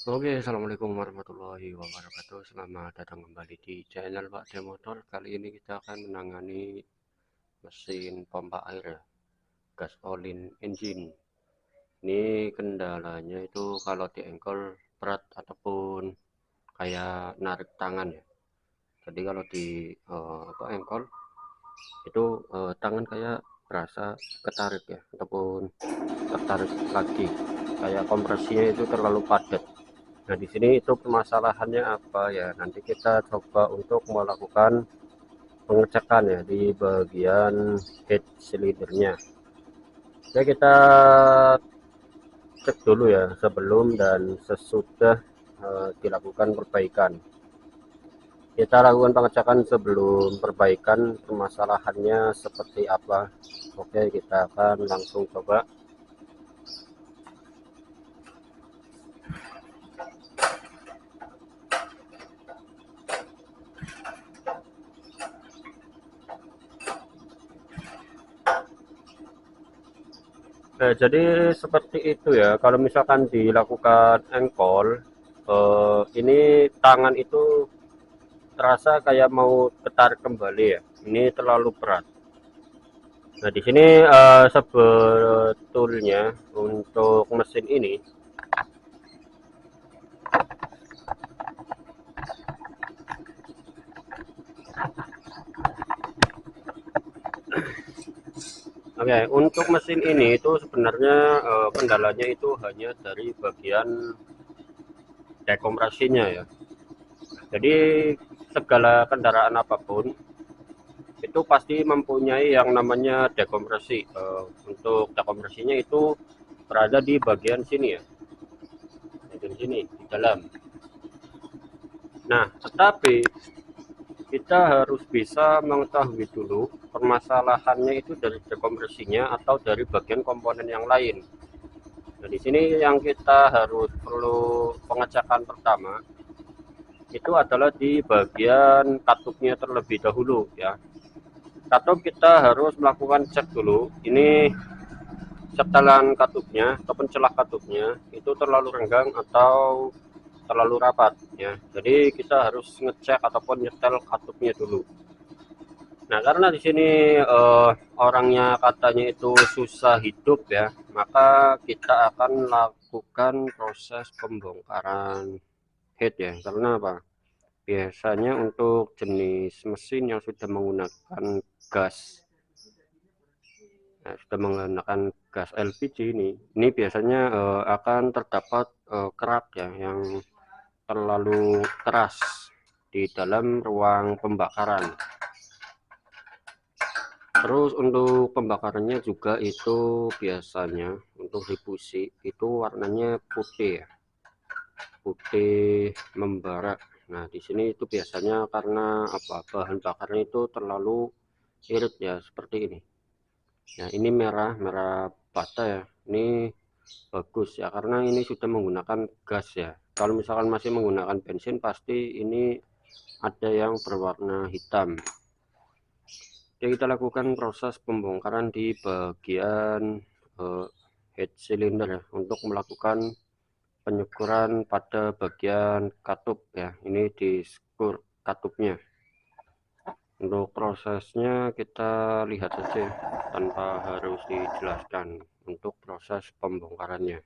Oke, assalamualaikum warahmatullahi wabarakatuh. Selamat datang kembali di channel Pak Demotor. Kali ini kita akan menangani mesin pompa air ya, gas olin engine. Ini kendalanya itu kalau di engkol berat ataupun kayak narik tangan ya. Jadi kalau di engkol itu tangan kayak berasa ketarik ya, ataupun tertarik lagi. Kayak kompresinya itu terlalu padat. Nah, di sini itu permasalahannya apa ya? Nanti kita coba untuk melakukan pengecekan ya di bagian head silindernya. Oke, kita cek dulu ya sebelum dan sesudah dilakukan perbaikan. Kita lakukan pengecekan sebelum perbaikan, permasalahannya seperti apa. Oke, kita akan langsung coba. Nah, jadi seperti itu ya. Kalau misalkan dilakukan engkol, ini tangan itu terasa kayak mau ketarik kembali ya. Ini terlalu berat. Nah, di sini sebetulnya untuk mesin ini, oke, untuk mesin ini itu sebenarnya kendalanya itu hanya dari bagian dekompresinya ya. Jadi segala kendaraan apapun itu pasti mempunyai yang namanya dekompresi. Untuk dekompresinya itu berada di bagian sini ya, di sini di dalam. Nah, tetapi kita harus bisa mengetahui dulu permasalahannya itu dari dekompresinya atau dari bagian komponen yang lain. Nah, di sini yang kita harus perlu pengecekan pertama itu adalah di bagian katupnya terlebih dahulu ya. Katup kita harus melakukan cek dulu. Ini setelan katupnya ataupun celah katupnya itu terlalu renggang atau terlalu rapat ya. Jadi kita harus ngecek ataupun nyetel katupnya dulu. Nah, karena di sini orangnya katanya itu susah hidup ya, maka kita akan lakukan proses pembongkaran head ya. Karena apa? Biasanya untuk jenis mesin yang sudah menggunakan gas, nah, sudah menggunakan gas LPG ini biasanya akan terdapat kerak ya yang terlalu keras di dalam ruang pembakaran. Terus untuk pembakarannya juga itu biasanya untuk dibusi itu warnanya putih ya, putih membara. Nah, di sini itu biasanya karena apa? Bahan bakarnya itu terlalu irit ya, seperti ini. Nah, ini merah bata ya. Ini bagus ya karena ini sudah menggunakan gas ya. Kalau misalkan masih menggunakan bensin pasti ini ada yang berwarna hitam. Oke, kita lakukan proses pembongkaran di bagian head cylinder ya untuk melakukan penyukuran pada bagian katup ya. Ini di skur katupnya. Untuk prosesnya kita lihat saja tanpa harus dijelaskan untuk proses pembongkarannya.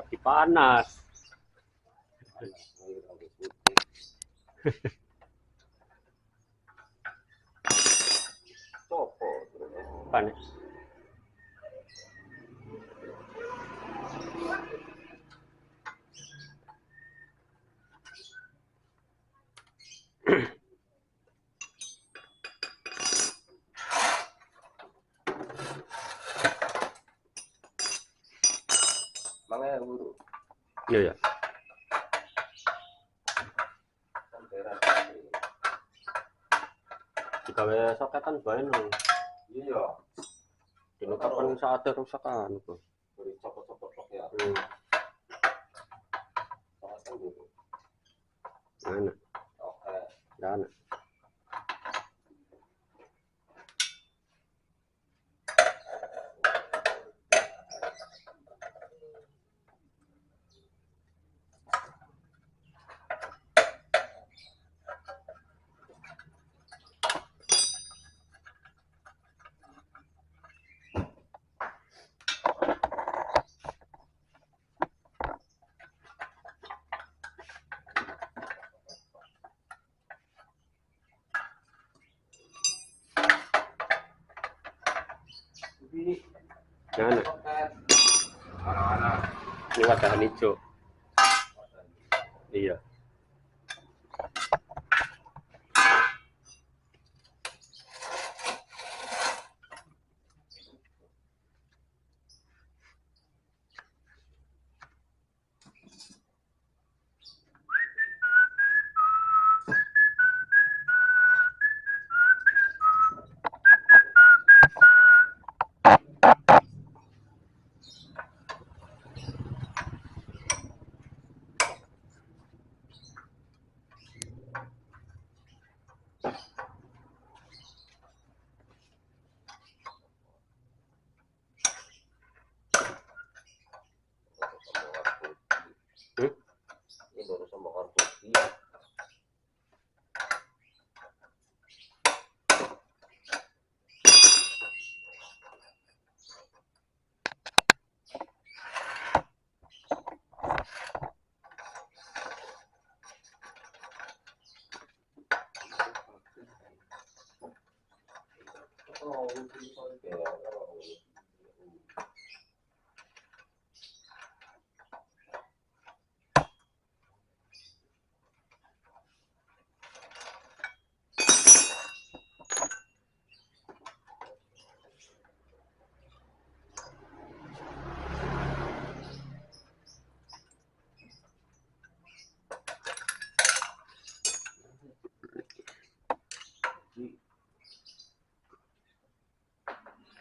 lagi panas. Panas. Iya ya. Jika soketan bae nang. Iya. Dino kapan saatnya rusakan itu. Copot-copot ya. Mana? Oke. Mana? Mana? Ini wadahan hijau. Iya. Ini baru sama kartu.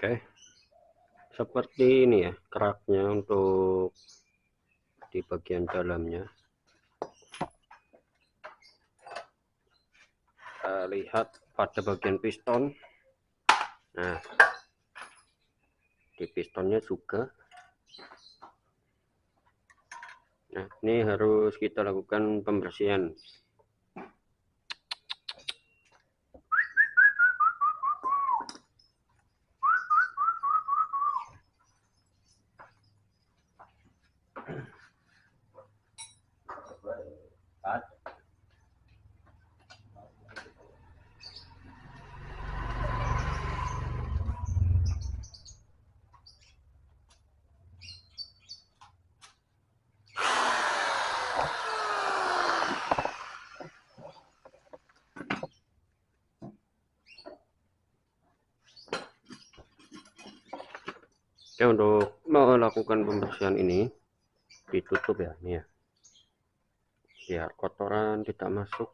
Oke, seperti ini ya keraknya untuk di bagian dalamnya. Kita lihat pada bagian piston. Nah, di pistonnya juga. Nah, ini harus kita lakukan pembersihan. Oke, untuk melakukan pembersihan ini ditutup ya, nih ya, biar kotoran tidak masuk.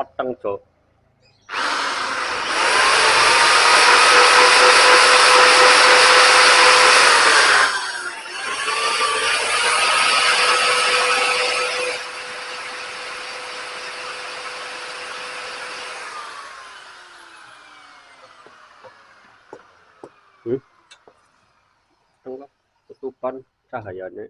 peteng, Cok. Ketupan cahayanya.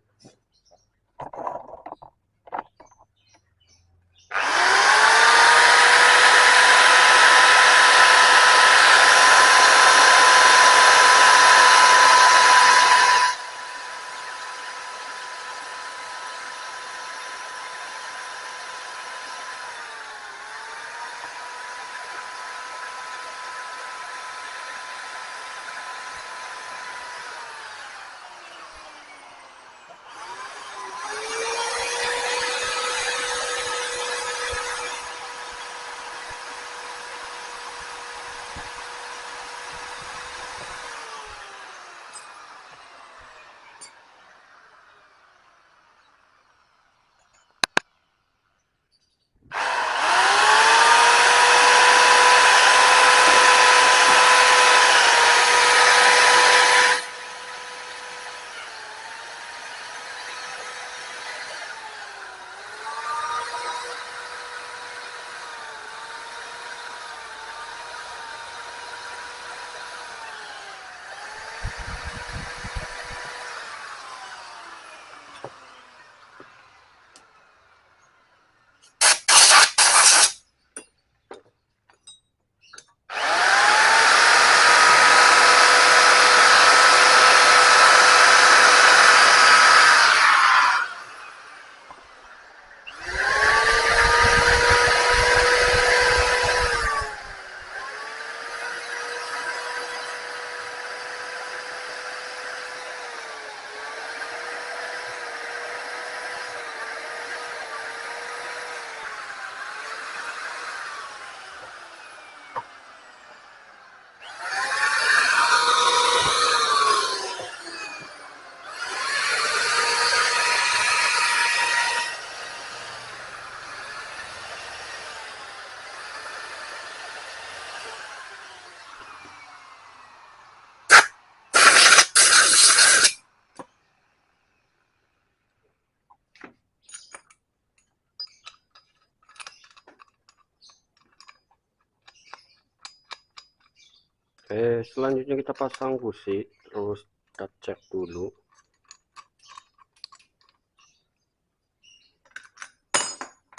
Selanjutnya kita pasang busi, terus kita cek dulu.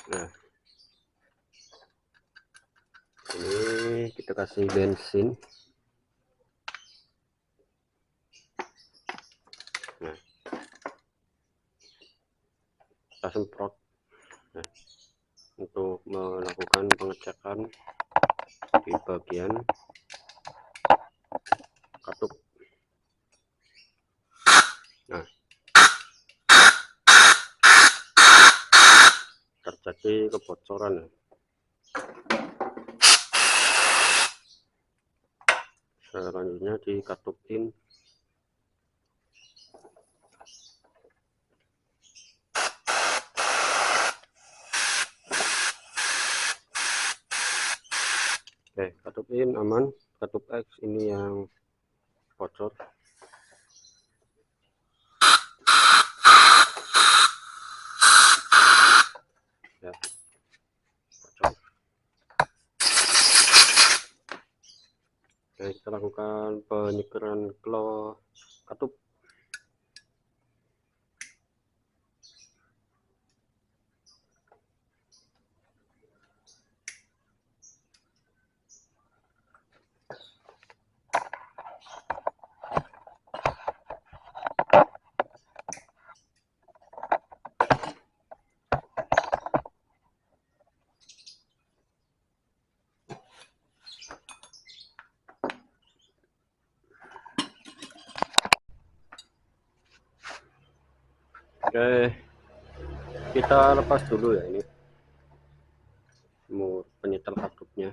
Nah, ini kita kasih bensin. Nah, kita semprot. Nah, untuk melakukan pengecekan di bagian katup. Nah, terjadi kebocoran. Selanjutnya dikatupin. Oke, katupin aman. Katup X ini yang bocor. Ya, bocor. Oke, kita lakukan penyegeran katup. Oke, kita lepas dulu ya ini semur penyetel katupnya.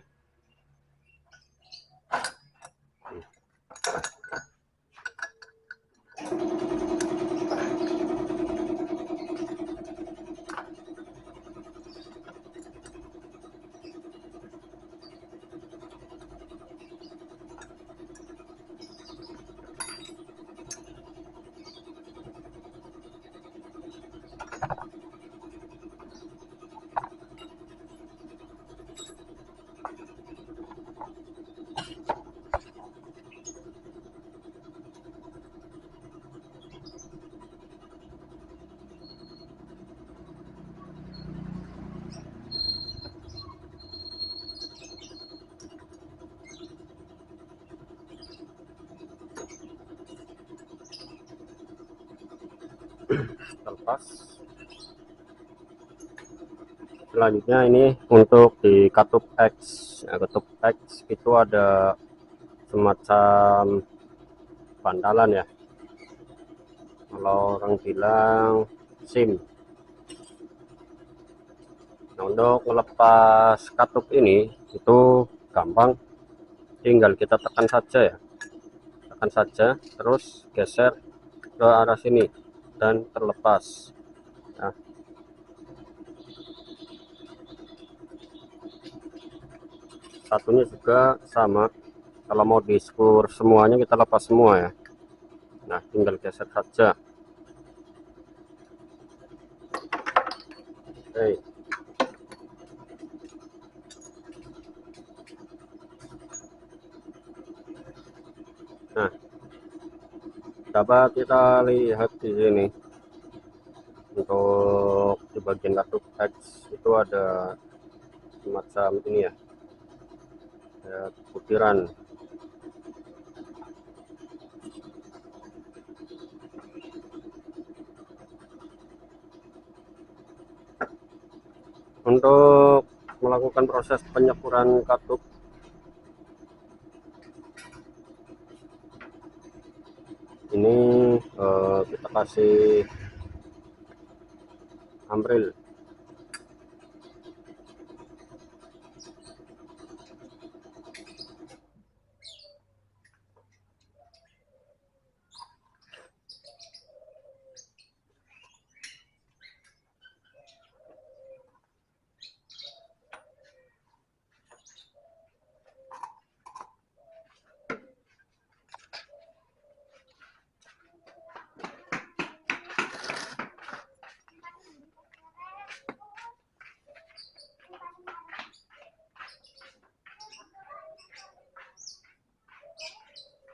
terlepas. Selanjutnya ini untuk di katup X. Nah, katup X itu ada semacam bantalan ya, kalau orang bilang SIM. Nah, untuk melepas katup ini itu gampang, tinggal kita tekan saja ya, tekan saja terus geser ke arah sini dan terlepas. Nah, satunya juga sama, kalau mau di skru semuanya kita lepas semua ya. Nah, tinggal geser saja. Oke. Nah, dapat kita lihat di sini untuk di bagian katup X itu ada semacam ini ya, butiran. Untuk melakukan proses penyekuran katup, ini kita kasih amril.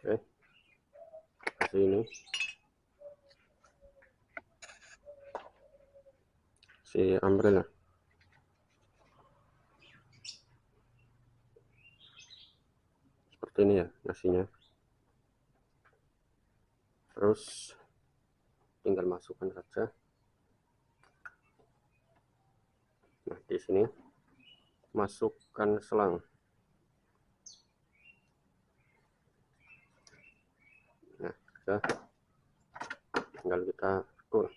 Oke, kasih ini, si amril ya. Seperti ini ya nasinya, terus tinggal masukkan saja. Nah, di sini masukkan selang. Nah, sudah, tinggal kita ukur.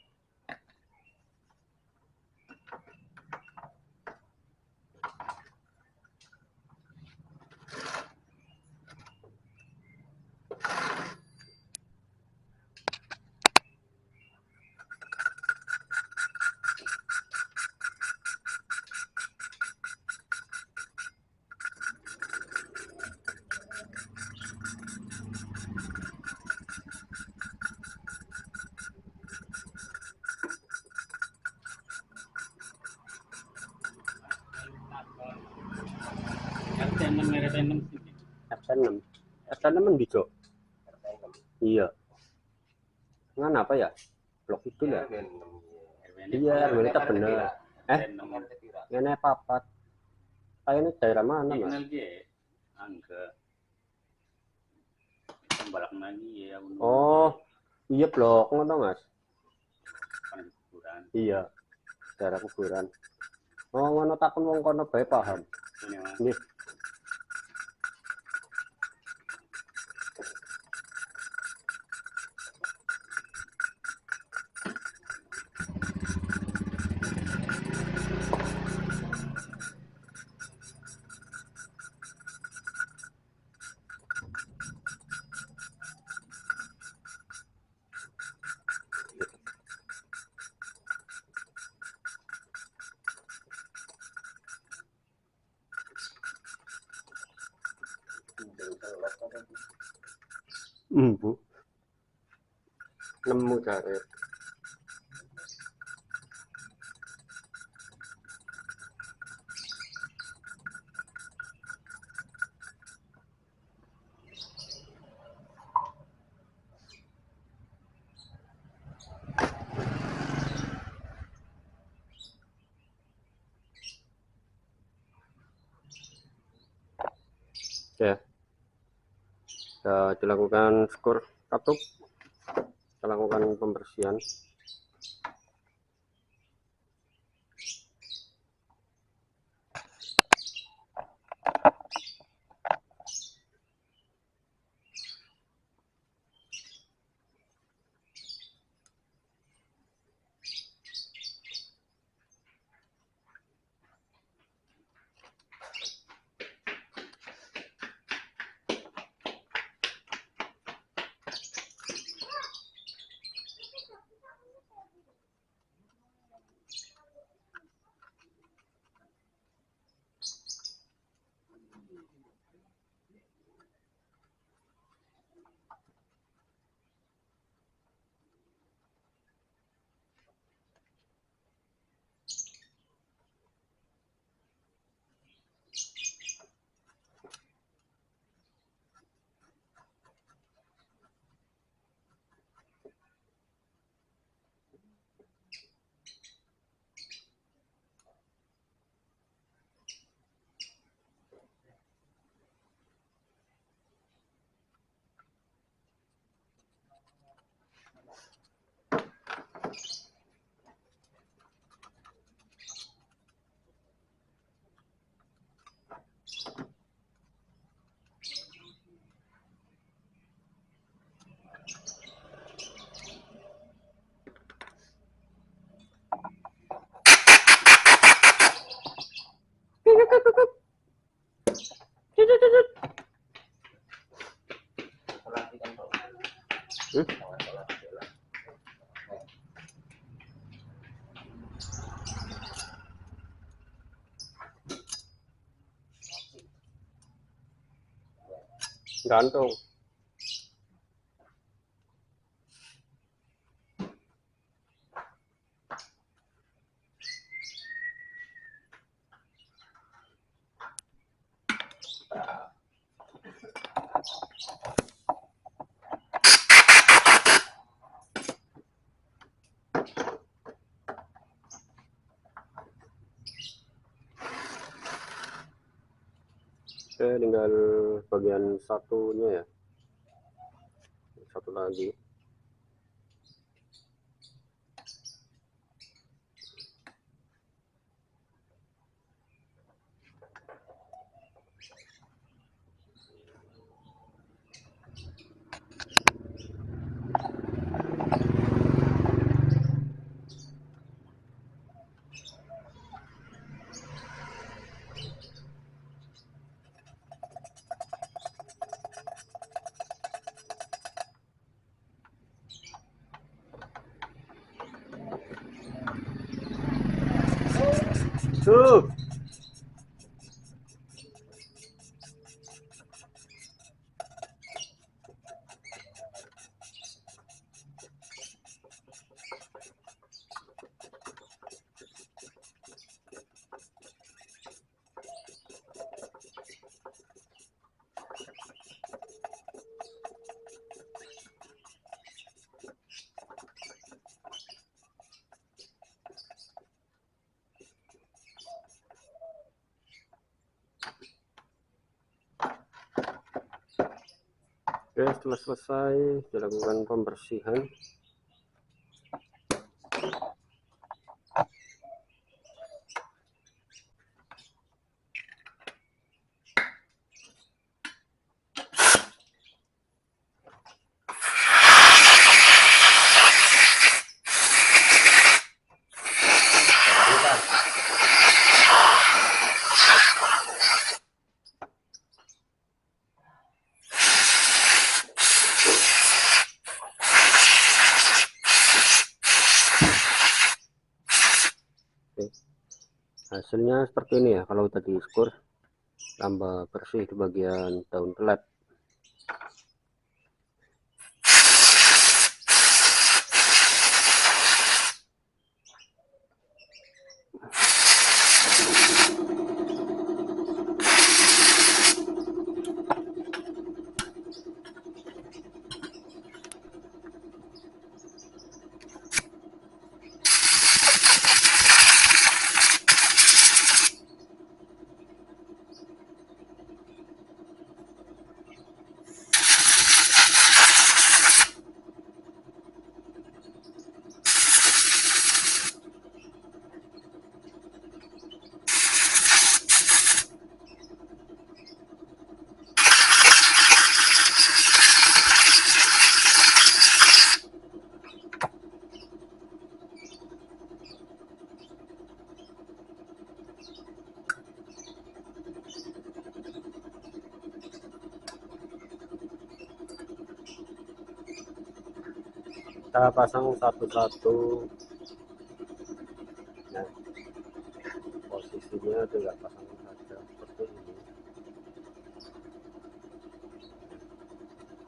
RT6 RT6 di Jok. Iya, ngan apa ya, blok itu ya. Iya, mereka bener. Ini papat ini daerah mana mas? Oh iya, blok ngono mas. Iya, daerah kuburan. Oh ngono, takon wong kono bae paham. Nggih. Bu, nemu cari. Ya, dilakukan skor katup, kita lakukan pembersihan. Hmm? Gantung. Oke, tinggal bagian satunya ya, satu lagi. Tuh. Oke, setelah selesai dilakukan pembersihan. Oke. Hasilnya seperti ini ya, kalau tadi skor tambah bersih di bagian daun telet. Kita pasang satu-satu. Nah, posisinya juga pasang saja seperti ini.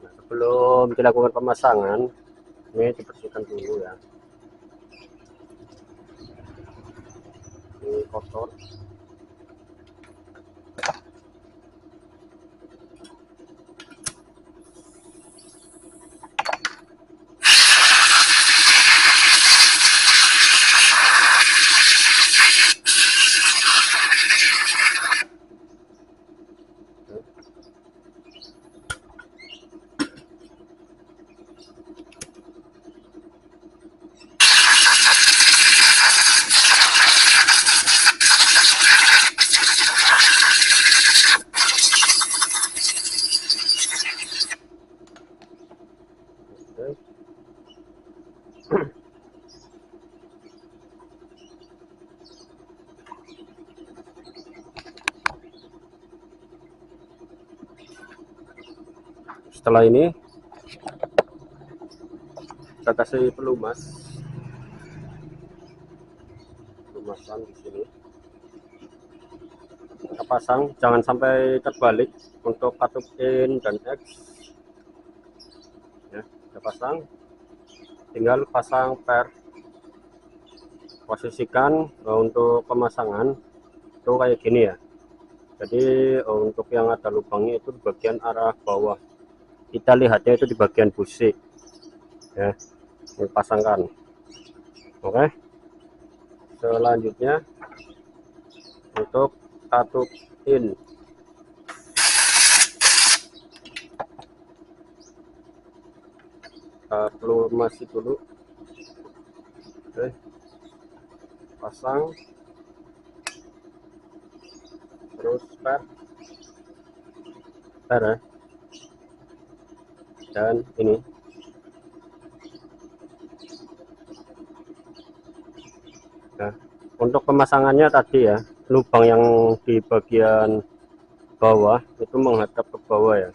Nah, sebelum dilakukan pemasangan, ini dibersihkan dulu ya, ini kotor. Setelah ini kita kasih pelumasan di sini. Kita pasang, jangan sampai terbalik untuk katup in dan X. Ya, kita pasang, tinggal pasang per. Posisikan untuk pemasangan itu kayak gini ya. Jadi untuk yang ada lubangnya itu di bagian arah bawah. Kita lihatnya itu di bagian busi. Ya, dipasangkan. Oke. Selanjutnya untuk katup in. Perlu masih dulu. Oke. Pasang. Terus per ya. Dan ini. Nah, untuk pemasangannya tadi ya, lubang yang di bagian bawah itu menghadap ke bawah ya.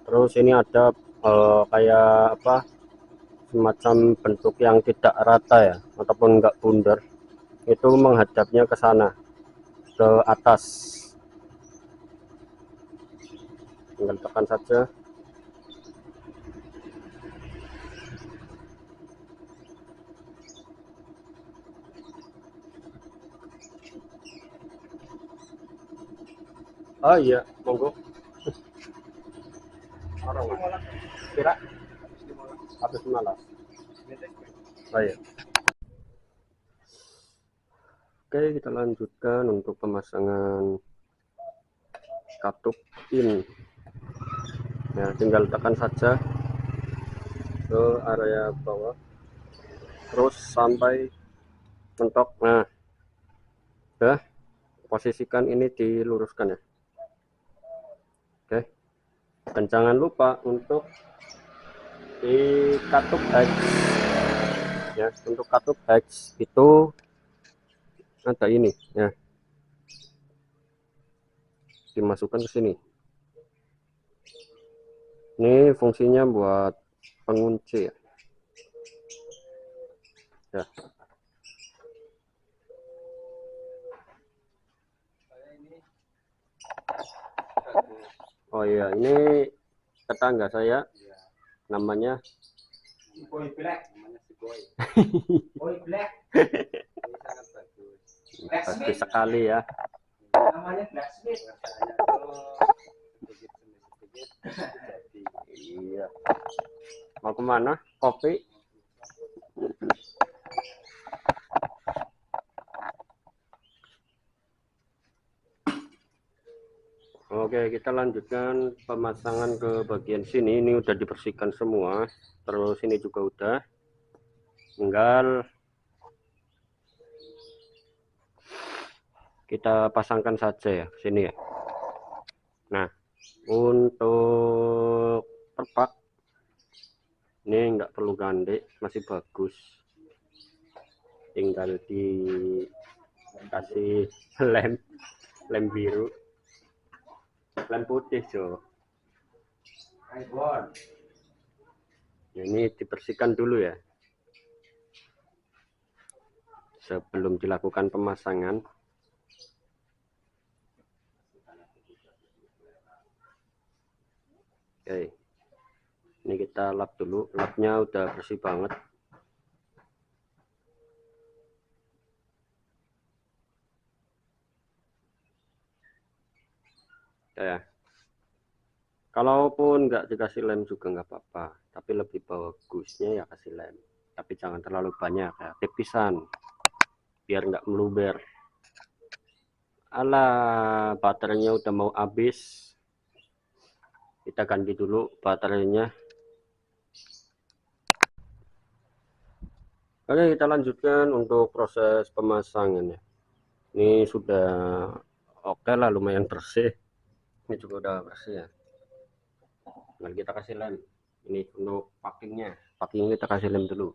Terus ini ada kayak apa, semacam bentuk yang tidak rata ya, ataupun enggak bundar, itu menghadapnya ke sana, ke atas. Tinggal tekan saja. Oh iya, monggo. Orang kira habis malas. Oh iya. Oke, kita lanjutkan untuk pemasangan katup in. Ya, tinggal tekan saja ke area bawah, terus sampai mentok. Nah, udah, posisikan ini diluruskan ya. Oke, dan jangan lupa untuk di katup X ya. Untuk katup X itu ada ini ya, dimasukkan ke sini. Ini fungsinya buat pengunci ya. Ya. Oh iya, ini tetangga saya, namanya Boy Black. Boy Black. Bagus sekali ya. Namanya Blacksmith. Iya. Mau kemana? Kopi? Oke, kita lanjutkan pemasangan ke bagian sini. Ini udah dibersihkan semua. Terus ini juga udah. Tinggal kita pasangkan saja ya sini ya. Nah, untuk perpak ini enggak perlu gandek, masih bagus. Tinggal dikasih lem biru, lem putih jo. Ini dibersihkan dulu ya sebelum dilakukan pemasangan. Oke, ini kita lap dulu. Lapnya udah bersih banget. Ya, kalaupun nggak dikasih lem juga nggak apa-apa, tapi lebih bagusnya ya kasih lem, tapi jangan terlalu banyak ya, tipisan biar nggak meluber. Alah, baterainya udah mau habis, kita ganti dulu baterainya. Oke, kita lanjutkan untuk proses pemasangannya. Ini sudah oke lah, lumayan bersih. Ini juga udah bersih ya. Nah, kita kasih lem. Ini untuk packingnya kita kasih lem dulu.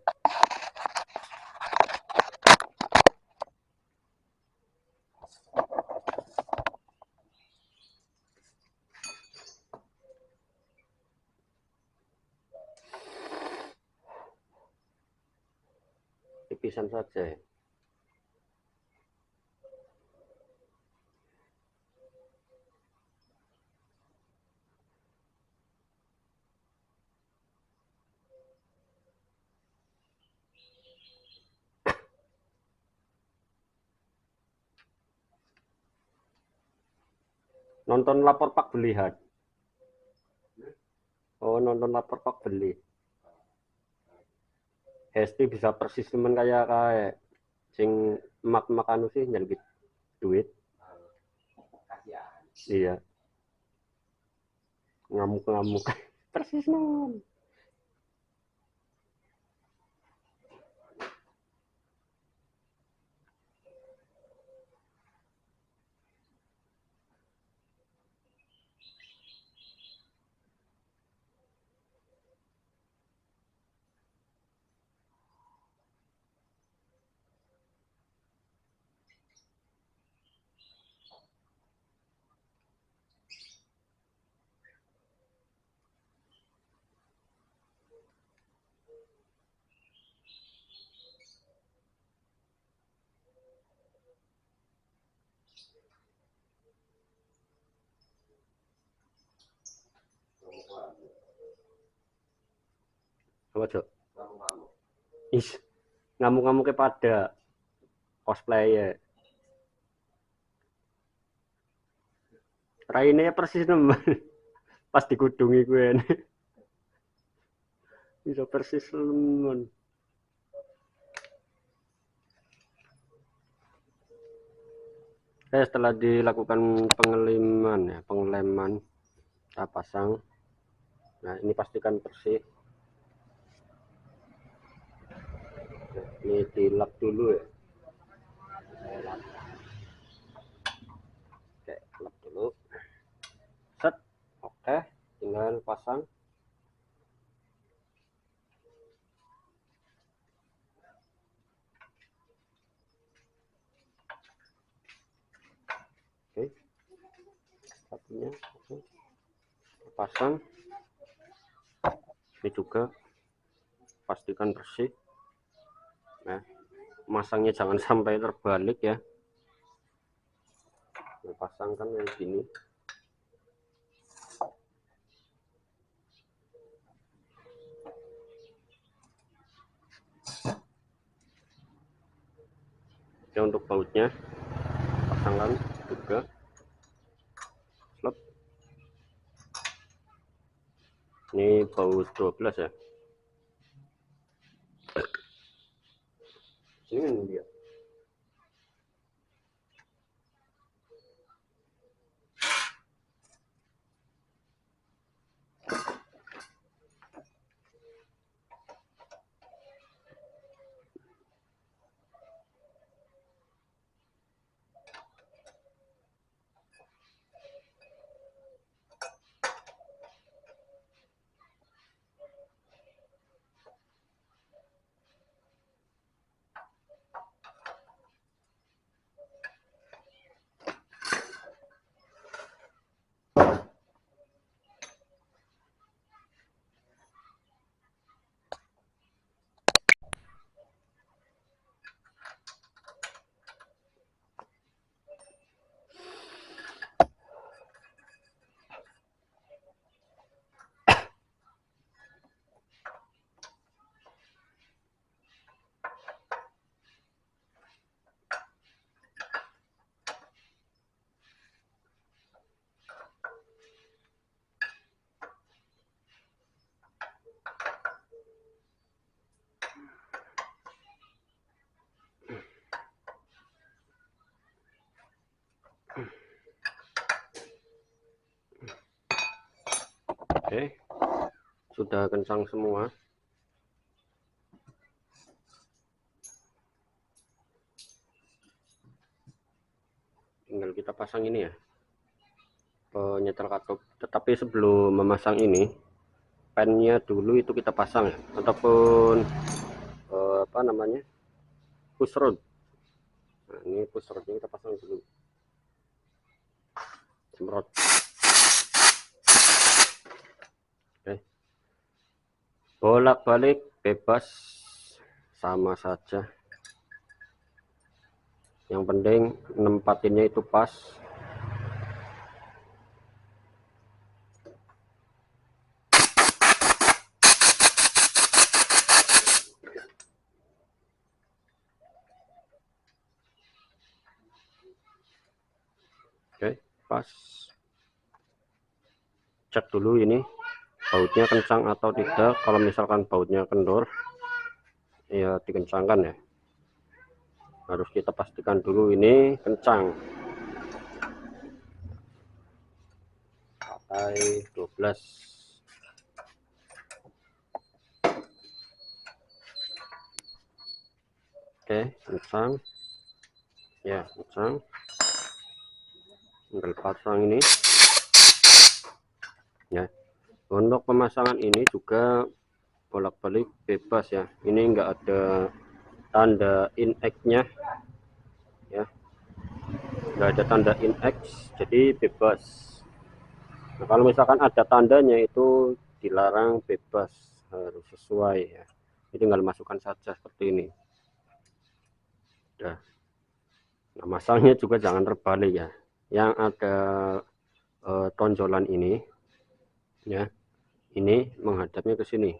tipisan saja ya. Nonton lapor Pak Belihat. Oh, nonton lapor Pak Beli. Hesti bisa persis temen kayak sing emak-emak anu sih nyelbit duit. Iya, ngamuk-ngamuk. Persis non. Apa, Cok? Is, ngamuk-ngamuknya pada cosplayer. Raine persis nemen. Pas dikudungi gue nih. Bisa persis nemen. Setelah dilakukan pengeleman, kita pasang. Nah, ini pastikan bersih. Nah, ini dilap dulu ya. Oke, lap dulu. Set, oke, tinggal pasang. Oke, satunya oke. Pasang. Ini juga pastikan bersih. Nah, masangnya jangan sampai terbalik ya. Pasangkan yang gini. Oke, untuk bautnya pasangkan juga. Slot. Ini baut 12 ya. Ini dia. Oke, sudah kencang semua. Tinggal kita pasang ini ya, penyetel katup. Tetapi sebelum memasang ini, pennya dulu itu kita pasang ya, ataupun apa namanya, push rod. Nah, ini push rodnya kita pasang dulu. Semprot. Oke, bolak-balik bebas sama saja. Yang penting nempatinnya itu pas. Oke, pas. Cek dulu ini bautnya kencang atau tidak. Kalau misalkan bautnya kendor, ya dikencangkan ya. Harus kita pastikan dulu ini kencang. Pakai 12. Oke, kencang. Ya, kencang. Tinggal pasang ini. Ya. Untuk pemasangan ini juga bolak-balik bebas ya. Ini enggak ada tanda in-X-nya ya. Enggak ada tanda in-X, jadi bebas. Nah, kalau misalkan ada tandanya itu dilarang, bebas, harus sesuai ya. Jadi tinggal masukkan saja seperti ini. Nah, masangnya juga jangan terbalik ya. Yang ada tonjolan ini ya, ini menghadapnya ke sini.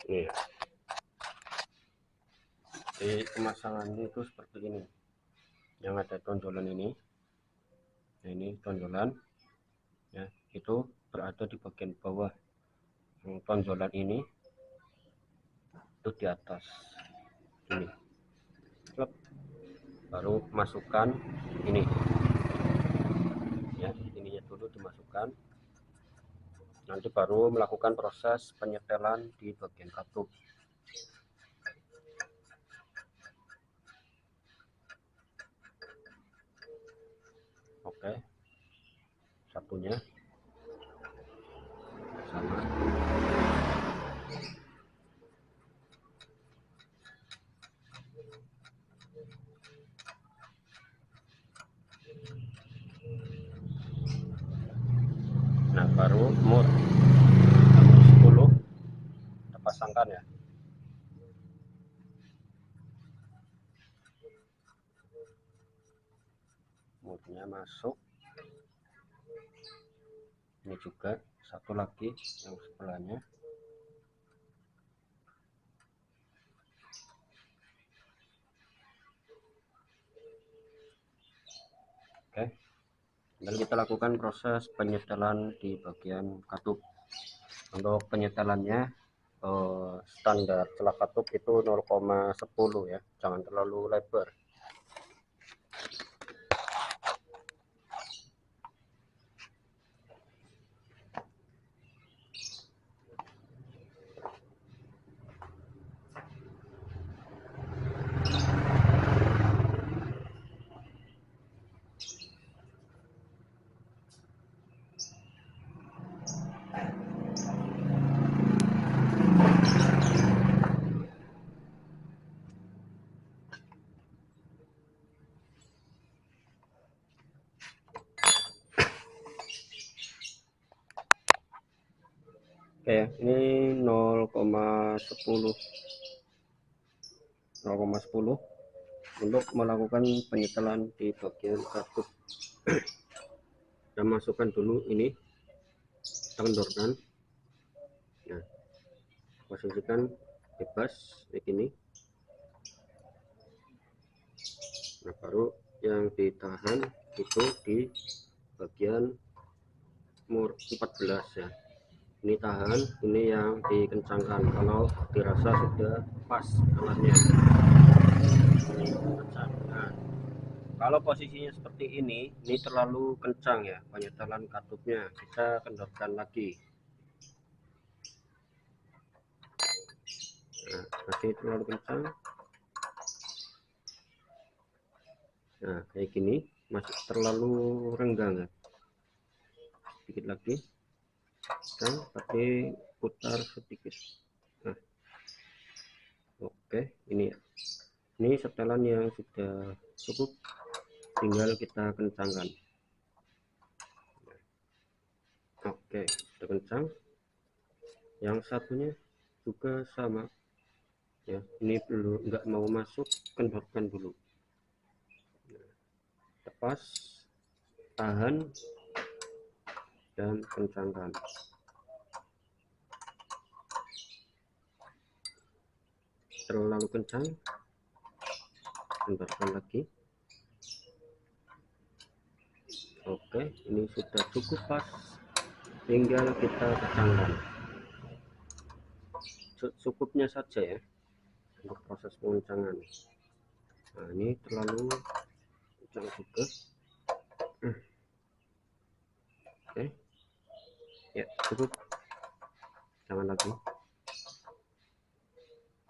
Nih. Jadi pemasangannya itu seperti ini. Yang ada tonjolan ini. Nah, ini tonjolan ya, itu berada di bagian bawah. Yang tonjolan ini itu di atas ini. Klep. Baru masukkan ini ya, ininya dulu dimasukkan, nanti baru melakukan proses penyetelan di bagian katup. Oke, satunya sama. Nah, baru mur 10 kita pasangkan ya. Murnya masuk. Ini juga satu lagi yang sebelahnya. Oke, lalu kita lakukan proses penyetelan di bagian katup. Untuk penyetelannya standar celah katup itu 0,10 ya, jangan terlalu lebar. Oke ya, ini 0,10 untuk melakukan penyetelan di bagian katup. Kita masukkan dulu ini, kita kendorkan. Nah, posisikan bebas kayak gini. Nah, baru yang ditahan itu di bagian mur 14 ya. Ini tahan, ini yang dikencangkan kalau dirasa sudah pas alatnya. Nah, kalau posisinya seperti ini terlalu kencang ya penyetelan katupnya, kita kendorkan lagi. Nah, masih terlalu kencang. Nah, kayak gini masih terlalu renggang ya. Sedikit lagi. Nah, tapi putar sedikit. Nah, oke, ini ya. Ini setelan yang sudah cukup, tinggal kita kencangkan. Oke, sudah kencang. Yang satunya juga sama ya, ini belum nggak mau masuk, kendorkan dulu. Lepas, tahan, dan kencangkan. Terlalu kencang, kendorkan lagi. Oke, ini sudah cukup pas, tinggal kita kencangkan cukupnya saja ya untuk proses pengencangan. Nah, ini terlalu kencang juga. Oke, ya cukup, jangan lagi.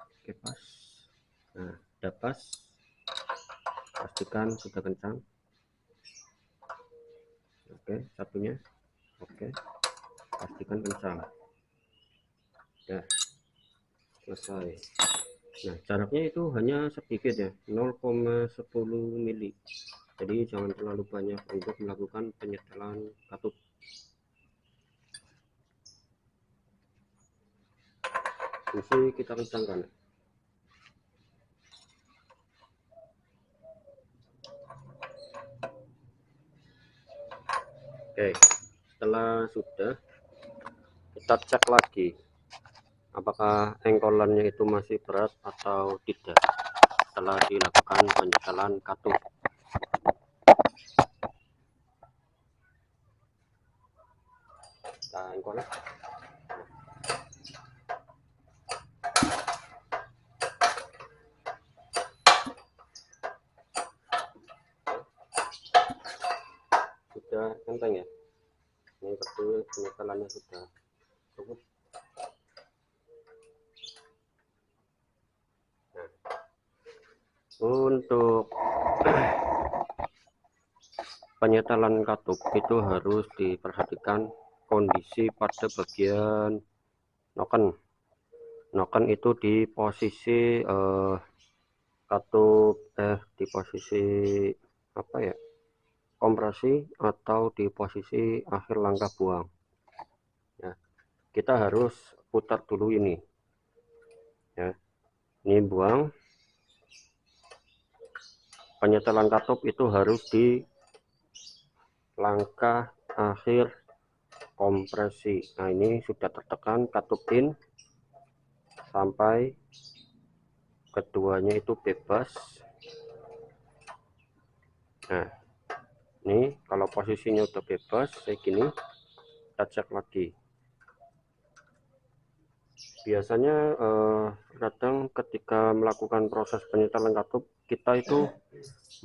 Oke, pas. Nah, udah pas, pastikan sudah kencang. Oke, satunya. Oke, pastikan kencang. Ya, selesai. Nah, jaraknya itu hanya sedikit ya, 0,10 mili. Jadi jangan terlalu banyak untuk melakukan penyetelan katup. Fungsi kita kencangkan. Oke, setelah sudah, kita cek lagi apakah engkolannya itu masih berat atau tidak setelah dilakukan penyetelan katup. Kita engkol. Sudah kencang ya, ini berarti penyetelannya sudah cukup. Nah, untuk penyetelan katup itu harus diperhatikan kondisi pada bagian noken itu di posisi katup di posisi apa ya, kompresi atau di posisi akhir langkah buang ya. Kita harus putar dulu ini ya, ini buang. Penyetelan katup itu harus di langkah akhir kompresi. Nah, ini sudah tertekan katup in sampai keduanya itu bebas. Nah, ini kalau posisinya udah bebas kayak gini, kita cek lagi. Biasanya kadang ketika melakukan proses penyetelan katup, kita itu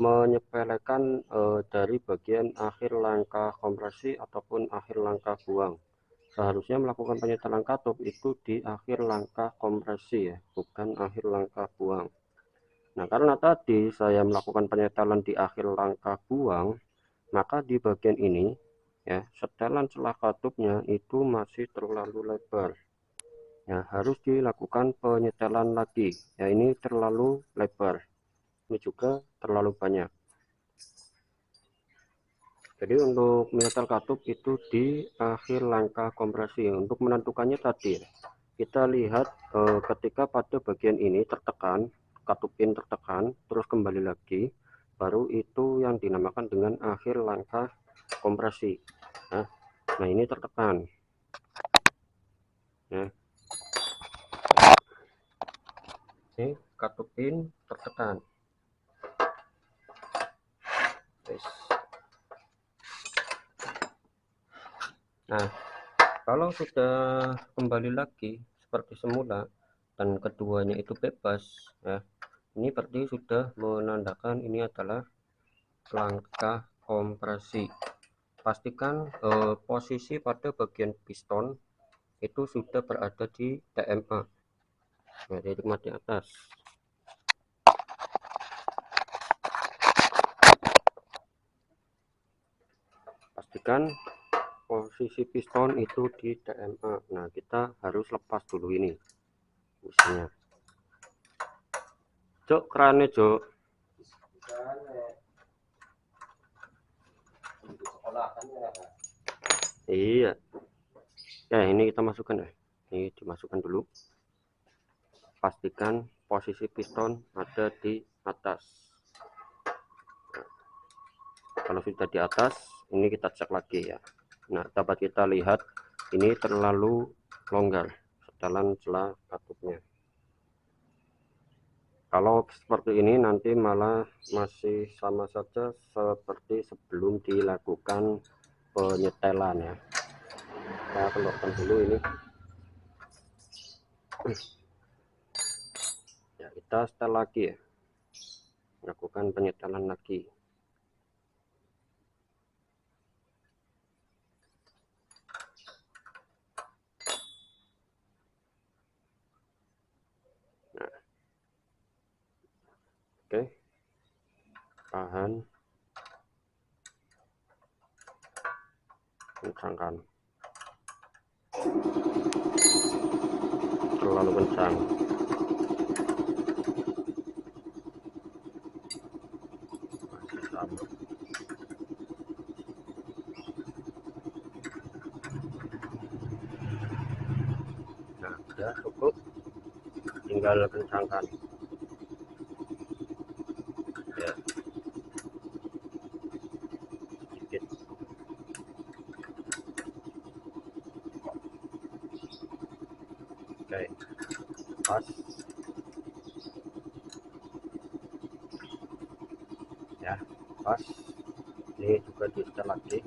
menyepelekan dari bagian akhir langkah kompresi ataupun akhir langkah buang. Seharusnya melakukan penyetelan katup itu di akhir langkah kompresi ya, bukan akhir langkah buang. Nah, karena tadi saya melakukan penyetelan di akhir langkah buang, maka di bagian ini ya, setelan celah katupnya itu masih terlalu lebar. Ya, harus dilakukan penyetelan lagi. Ya, ini terlalu lebar. Ini juga terlalu banyak. Jadi untuk menyetel katup itu di akhir langkah kompresi. Untuk menentukannya tadi kita lihat ketika pada bagian ini tertekan, katup pin tertekan, terus kembali lagi, baru itu yang dinamakan dengan akhir langkah kompresi. Nah, ini tertekan. Ya. Ini katup pin tertekan. Nah, kalau sudah kembali lagi seperti semula dan keduanya itu bebas ya, ini berarti sudah menandakan ini adalah langkah kompresi. Pastikan posisi pada bagian piston itu sudah berada di TMA, ya, di nikmat di atas. Pastikan posisi piston itu di TMA. Nah, kita harus lepas dulu ini misalnya. Cok, kerannya cok. Iya ya, ini kita masukkan ya, ini dimasukkan dulu. pastikan posisi piston ada di atas. Kalau sudah di atas, ini kita cek lagi ya. Nah, dapat kita lihat ini terlalu longgar setelan celah katupnya. Kalau seperti ini nanti malah masih sama saja seperti sebelum dilakukan penyetelan ya. Kita keluarkan dulu ini. Ya, kita setel lagi ya. Lakukan penyetelan lagi. Nah, oke. Tahan. Kencangkan. Terlalu kencang. Masih sama. Nah, ya cukup. Tinggal kencangkan. Ya. Sedikit. Oke. Pas. Ya, pas. Ini juga disetel lagi.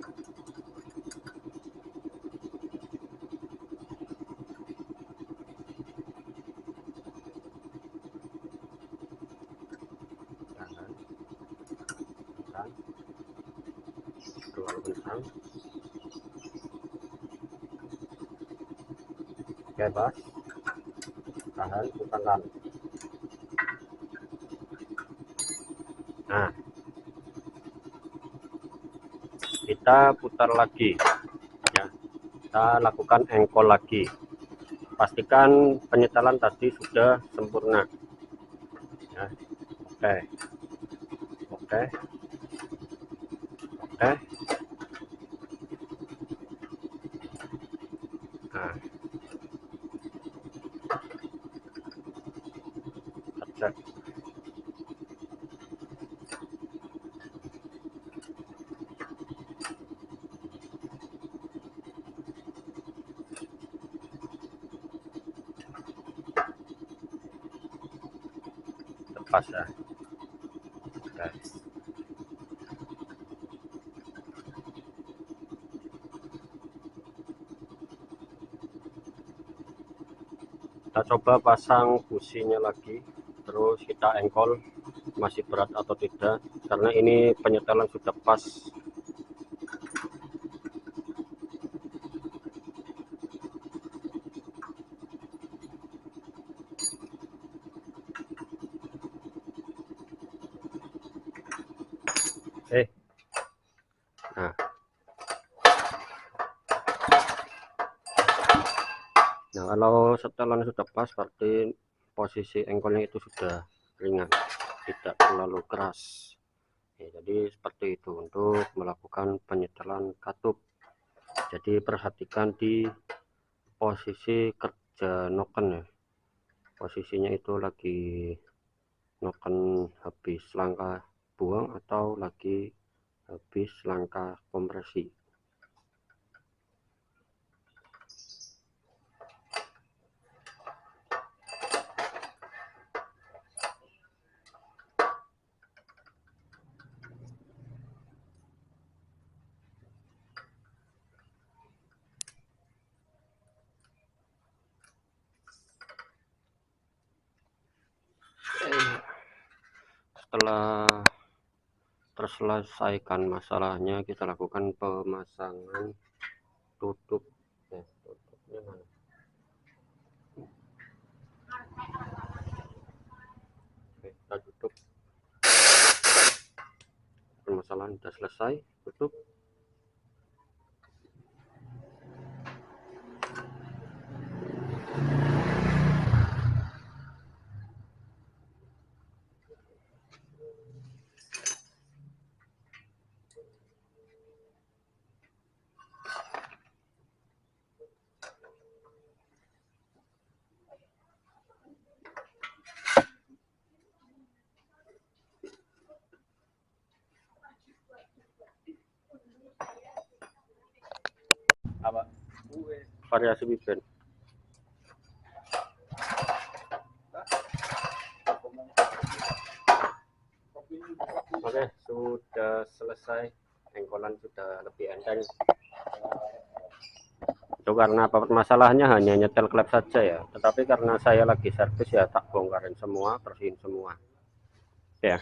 Tahan. Tahan. Terlalu kencang. Oke, pas. Tahan, putarkan. Nah, kita putar lagi ya. Kita lakukan engkol lagi. Pastikan penyetelan tadi sudah sempurna ya. Oke. Oke. Oke. Nah, cek. Lepas ya. Oke. Kita coba pasang businya lagi, terus kita engkol masih berat atau tidak, karena ini penyetelan sudah pas. Nah, kalau setelan sudah pas, berarti posisi engkolnya itu sudah ringan, tidak terlalu keras ya. Jadi seperti itu untuk melakukan penyetelan katup. Jadi perhatikan di posisi kerja noken ya, posisinya itu lagi noken habis langkah buang atau lagi habis langkah kompresi. Setelah terselesaikan masalahnya, kita lakukan pemasangan tutup ya. Tutupnya mana? Oke, kita tutup. Permasalahan sudah selesai, tutup. variasi wiben. Oke, sudah selesai, engkolan sudah lebih enteng. Itu karena masalahnya hanya nyetel klep saja ya, tetapi karena saya lagi servis ya tak bongkarin semua, bersihin semua ya.